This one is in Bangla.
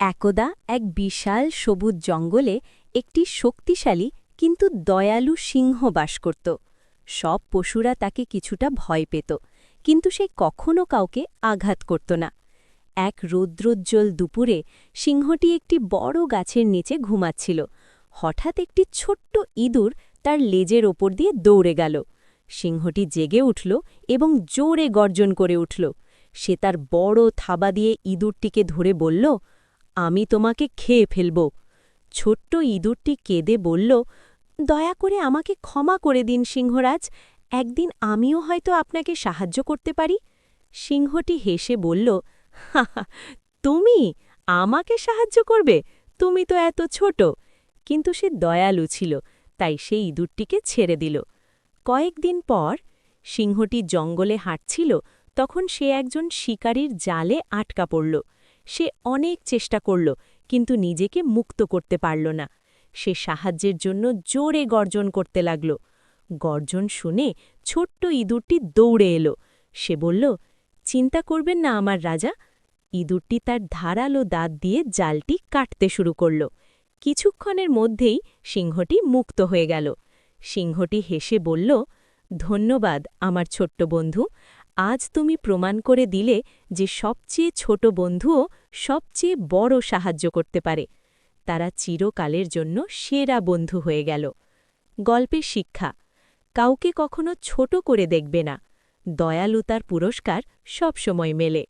একদা এক বিশাল সবুজ জঙ্গলে একটি শক্তিশালী কিন্তু দয়ালু সিংহ বাস করত। সব পশুরা তাকে কিছুটা ভয় পেত, কিন্তু সে কখনো কাউকে আঘাত করত না। এক রৌদ্রোজ্জ্বল দুপুরে সিংহটি একটি বড় গাছের নিচে ঘুমাচ্ছিল। হঠাৎ একটি ছোট্ট ইঁদুর তার লেজের ওপর দিয়ে দৌড়ে গেল। সিংহটি জেগে উঠল এবং জোরে গর্জন করে উঠল। সে তার বড় থাবা দিয়ে ইঁদুরটিকে ধরে বলল, আমি তোমাকে খেয়ে ফেলব। ছোট্ট ইঁদুরটি কেঁদে বলল, দয়া করে আমাকে ক্ষমা করে দিন সিংহরাজ, একদিন আমিও হয়তো আপনাকে সাহায্য করতে পারি। সিংহটি হেসে বলল, হাহা, তুমি আমাকে সাহায্য করবে? তুমি তো এত ছোট। কিন্তু সে দয়ালু ছিল, তাই সে ইঁদুরটিকে ছেড়ে দিল। কয়েকদিন পর সিংহটি জঙ্গলে হাঁটছিল, তখন সে একজন শিকারীর জালে আটকা পড়ল। সে অনেক চেষ্টা করল, কিন্তু নিজেকে মুক্ত করতে পারল না। সে সাহায্যের জন্য জোরে গর্জন করতে লাগল। গর্জন শুনে ছোট্ট ইঁদুরটি দৌড়ে এলো। সে বলল, চিন্তা করবেন না আমার রাজা। ইঁদুরটি তার ধারালো দাঁত দিয়ে জালটি কাটতে শুরু করল। কিছুক্ষণের মধ্যেই সিংহটি মুক্ত হয়ে গেল। সিংহটি হেসে বলল, ধন্যবাদ আমার ছোট্ট বন্ধু, আজ তুমি প্রমাণ করে দিলে যে সবচেয়ে ছোট বন্ধুও সবচেয়ে বড় সাহায্য করতে পারে। তারা চিরকালের জন্য সেরা বন্ধু হয়ে গেল। গল্পের শিক্ষা: কাউকে কখনো ছোট করে দেখবে না, দয়ালুতার পুরস্কার সবসময় মেলে।